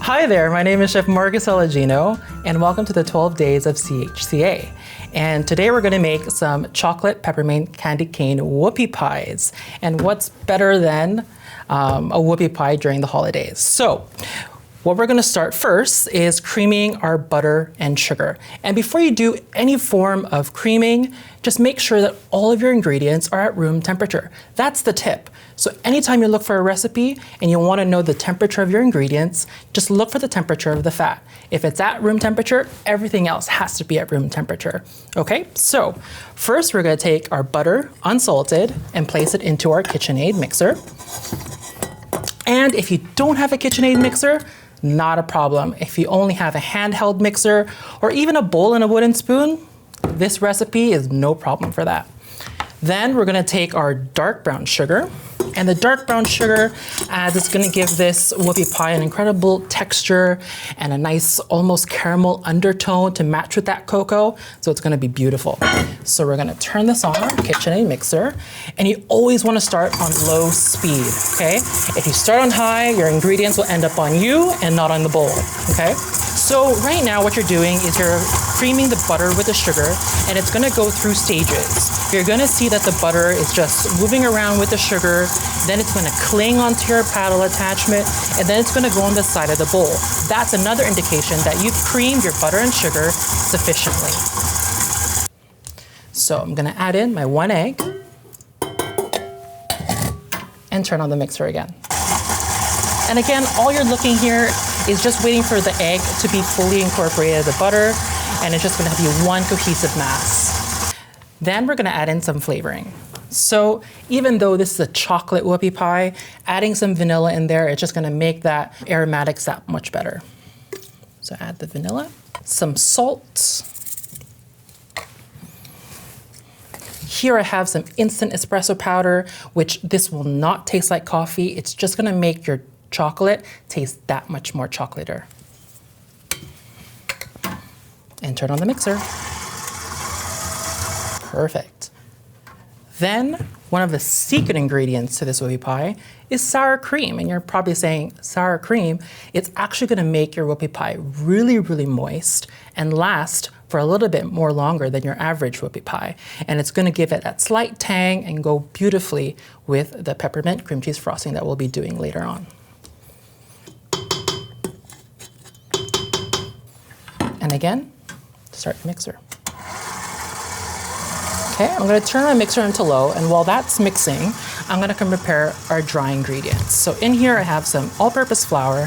Hi there, my name is Chef Elegino, and welcome to the 12 Days of CHCA. And today we're going to make some chocolate peppermint candy cane whoopie pies. And what's better than a whoopie pie during the holidays? So, what we're going to start first is creaming our butter and sugar. And before you do any form of creaming, just make sure that all of your ingredients are at room temperature. That's the tip. So anytime you look for a recipe and you want to know the temperature of your ingredients, just look for the temperature of the fat. If it's at room temperature, everything else has to be at room temperature. Okay, so first we're going to take our butter, unsalted, and place it into our KitchenAid mixer. And if you don't have a KitchenAid mixer, not a problem. If you only have a handheld mixer or even a bowl and a wooden spoon, this recipe is no problem for that. Then we're gonna take our dark brown sugar, and the dark brown sugar is gonna give this whoopie pie an incredible texture and a nice almost caramel undertone to match with that cocoa, so it's gonna be beautiful. So we're gonna turn this on our KitchenAid mixer, and you always wanna start on low speed, okay? If you start on high, your ingredients will end up on you and not on the bowl, okay? So right now what you're doing is you're creaming the butter with the sugar, and it's gonna go through stages. You're gonna see that the butter is just moving around with the sugar, then it's gonna cling onto your paddle attachment, and then it's gonna go on the side of the bowl. That's another indication that you've creamed your butter and sugar sufficiently. So I'm gonna add in my 1 egg and turn on the mixer again. And again, all you're looking here is just waiting for the egg to be fully incorporated in the butter, and it's just gonna be one cohesive mass. Then we're gonna add in some flavoring. So even though this is a chocolate whoopie pie, adding some vanilla in there, it's just gonna make that aromatics that much better. So add the vanilla, some salt. Here I have some instant espresso powder, which this will not taste like coffee. It's just gonna make your chocolate taste that much more chocolatier. And turn on the mixer. Perfect. Then, one of the secret ingredients to this whoopie pie is sour cream. And you're probably saying, sour cream? It's actually gonna make your whoopie pie really, really moist and last for a little bit more longer than your average whoopie pie. And it's gonna give it that slight tang and go beautifully with the peppermint cream cheese frosting that we'll be doing later on. And again, start the mixer. Okay, I'm gonna turn my mixer into low, and while that's mixing, I'm gonna come prepare our dry ingredients. So in here I have some all-purpose flour,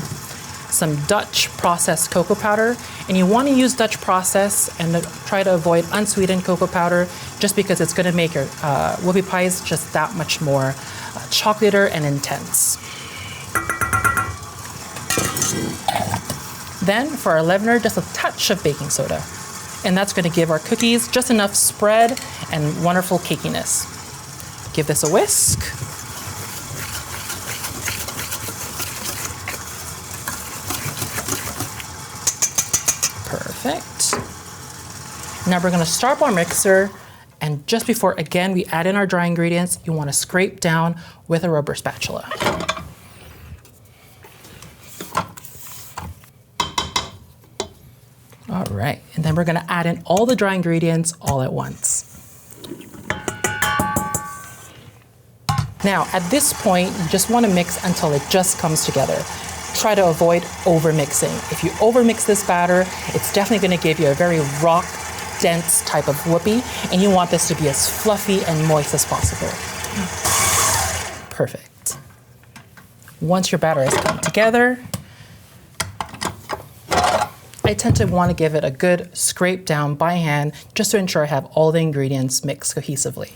some Dutch processed cocoa powder, and you wanna use Dutch process and try to avoid unsweetened cocoa powder just because it's gonna make your whoopie pies just that much more chocolatier and intense. Then for our leavener, just a touch of baking soda. And that's gonna give our cookies just enough spread and wonderful cakiness. Give this a whisk. Perfect. Now we're gonna start our mixer, and just before, again, we add in our dry ingredients, you wanna scrape down with a rubber spatula. All right, and then we're gonna add in all the dry ingredients all at once. Now, at this point, you just wanna mix until it just comes together. Try to avoid over-mixing. If you over-mix this batter, it's definitely gonna give you a very rock, dense type of whoopie, and you want this to be as fluffy and moist as possible. Perfect. Once your batter has come together, I tend to want to give it a good scrape down by hand just to ensure I have all the ingredients mixed cohesively.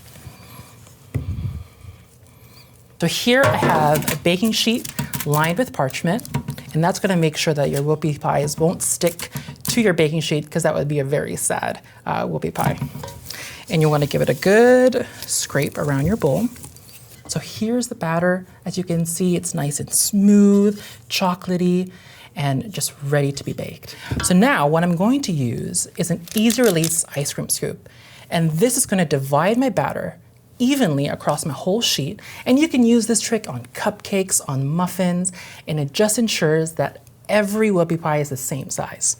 So here I have a baking sheet lined with parchment, and that's going to make sure that your whoopie pies won't stick to your baking sheet because that would be a very sad whoopie pie. And you want to give it a good scrape around your bowl. So here's the batter. As you can see, it's nice and smooth, chocolatey, and just ready to be baked. So now what I'm going to use is an easy release ice cream scoop. And this is gonna divide my batter evenly across my whole sheet. And you can use this trick on cupcakes, on muffins, and it just ensures that every whoopie pie is the same size.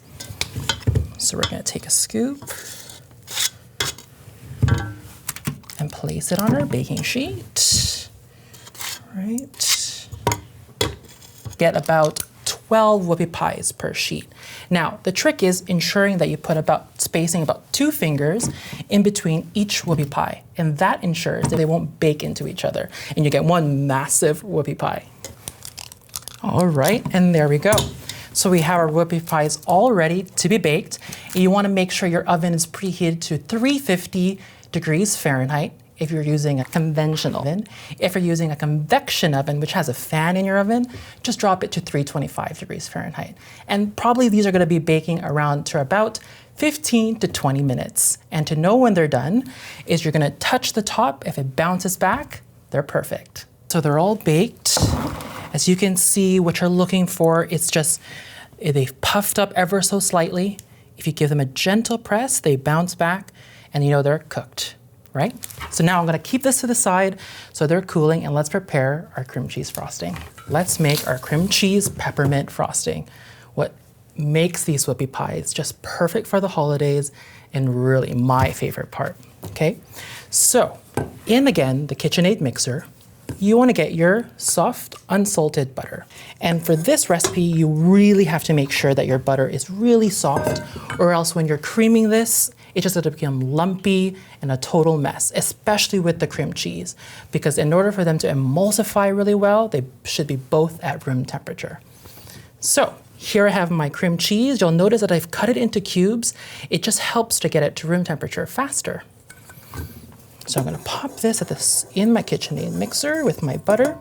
So we're gonna take a scoop and place it on our baking sheet. Right. Get about 12 whoopie pies per sheet. Now, the trick is ensuring that you put spacing about 2 fingers in between each whoopie pie, and that ensures that they won't bake into each other, and you get one massive whoopie pie. All right, and there we go. So we have our whoopie pies all ready to be baked, and you want to make sure your oven is preheated to 350 degrees Fahrenheit if you're using a conventional oven. If you're using a convection oven, which has a fan in your oven, just drop it to 325 degrees Fahrenheit. And probably these are gonna be baking around to about 15 to 20 minutes. And to know when they're done is you're gonna touch the top. If it bounces back, they're perfect. So they're all baked. As you can see, what you're looking for, it's just, they've puffed up ever so slightly. If you give them a gentle press, they bounce back and you know they're cooked. Right? So now I'm gonna keep this to the side so they're cooling, and let's prepare our cream cheese frosting. Let's make our cream cheese peppermint frosting. What makes these whoopie pies just perfect for the holidays and really my favorite part, okay? So again, the KitchenAid mixer, you wanna get your soft, unsalted butter. And for this recipe, you really have to make sure that your butter is really soft, or else when you're creaming this, it's just going to become lumpy and a total mess, especially with the cream cheese, because in order for them to emulsify really well, they should be both at room temperature. So here I have my cream cheese. You'll notice that I've cut it into cubes. It just helps to get it to room temperature faster. So I'm going to pop this in my KitchenAid mixer with my butter.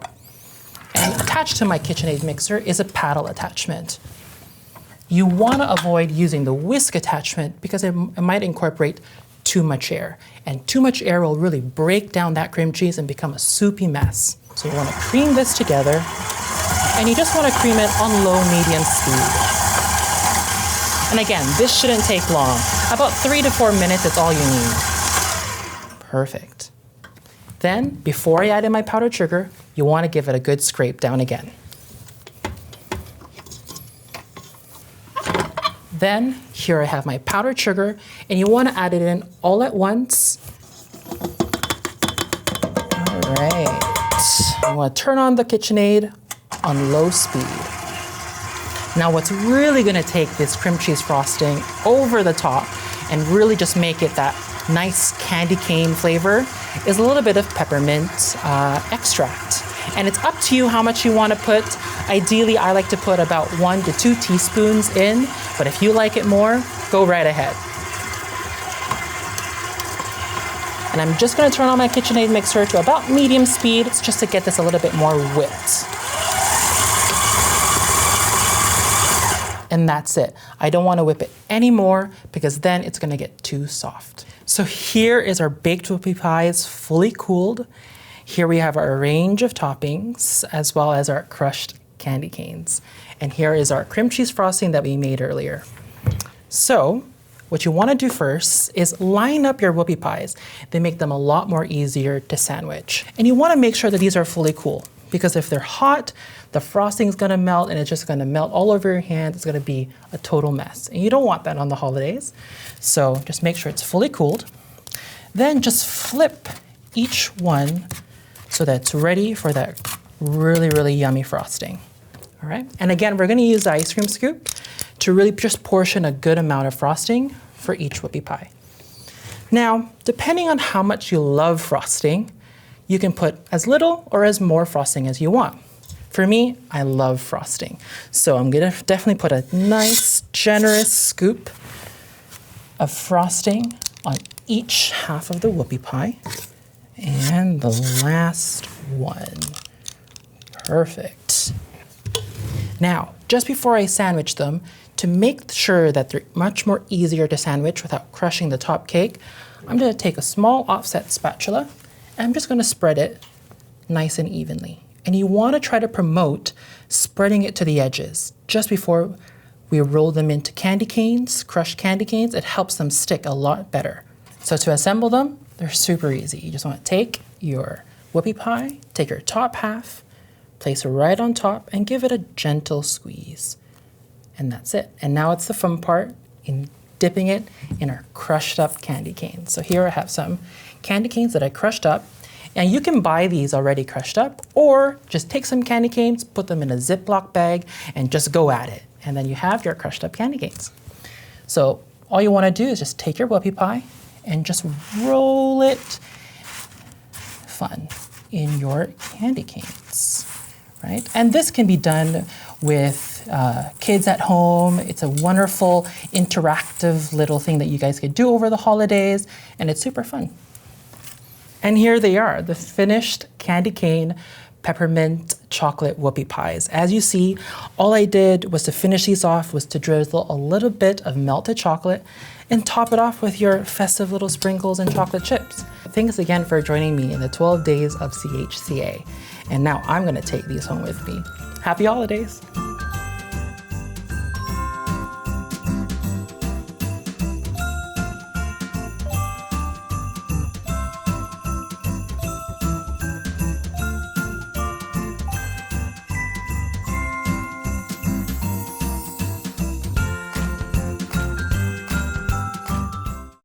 And attached to my KitchenAid mixer is a paddle attachment. You want to avoid using the whisk attachment because it might incorporate too much air. And too much air will really break down that cream cheese and become a soupy mess. So you want to cream this together, and you just want to cream it on low-medium speed. And again, this shouldn't take long. About 3 to 4 minutes is all you need. Perfect. Then, before I add in my powdered sugar, you want to give it a good scrape down again. Then, here I have my powdered sugar, and you want to add it in all at once. All right. You want to turn on the KitchenAid on low speed. Now, what's really going to take this cream cheese frosting over the top and really just make it that nice candy cane flavor is a little bit of peppermint extract. And it's up to you how much you want to put. Ideally, I like to put about 1 to 2 teaspoons in, but if you like it more, go right ahead. And I'm just going to turn on my KitchenAid mixer to about medium speed just to get this a little bit more whipped. And that's it. I don't want to whip it anymore because then it's going to get too soft. So here is our baked whoopie pies fully cooled. Here we have our range of toppings as well as our crushed candy canes. And here is our cream cheese frosting that we made earlier. So what you want to do first is line up your whoopie pies. They make them a lot more easier to sandwich. And you want to make sure that these are fully cool, because if they're hot, the frosting is going to melt and it's just going to melt all over your hand. It's going to be a total mess. And you don't want that on the holidays. So just make sure it's fully cooled. Then just flip each one so that it's ready for that really, really yummy frosting. All right. And again, we're going to use the ice cream scoop to really just portion a good amount of frosting for each whoopie pie. Now, depending on how much you love frosting, you can put as little or as more frosting as you want. For me, I love frosting. So I'm gonna definitely put a nice, generous scoop of frosting on each half of the whoopie pie. And the last one. Perfect. Now, just before I sandwich them, to make sure that they're much more easier to sandwich without crushing the top cake, I'm gonna take a small offset spatula and I'm just gonna spread it nice and evenly. And you wanna try to promote spreading it to the edges just before we roll them into candy canes, crushed candy canes. It helps them stick a lot better. So to assemble them, they're super easy. You just wanna take your whoopie pie, take your top half, place it right on top and give it a gentle squeeze. And that's it. And now it's the fun part in dipping it in our crushed up candy canes. So here I have some candy canes that I crushed up. And you can buy these already crushed up, or just take some candy canes, put them in a Ziploc bag, and just go at it. And then you have your crushed up candy canes. So all you want to do is just take your Whoopie Pie and just roll it fun in your candy canes, right? And this can be done with kids at home. It's a wonderful interactive little thing that you guys could do over the holidays, and it's super fun. And here they are, the finished candy cane peppermint chocolate Whoopie Pies. As you see, all I did was to finish these off was to drizzle a little bit of melted chocolate and top it off with your festive little sprinkles and chocolate chips. Thanks again for joining me in the 12 days of CHCA. And now I'm gonna take these home with me. Happy holidays.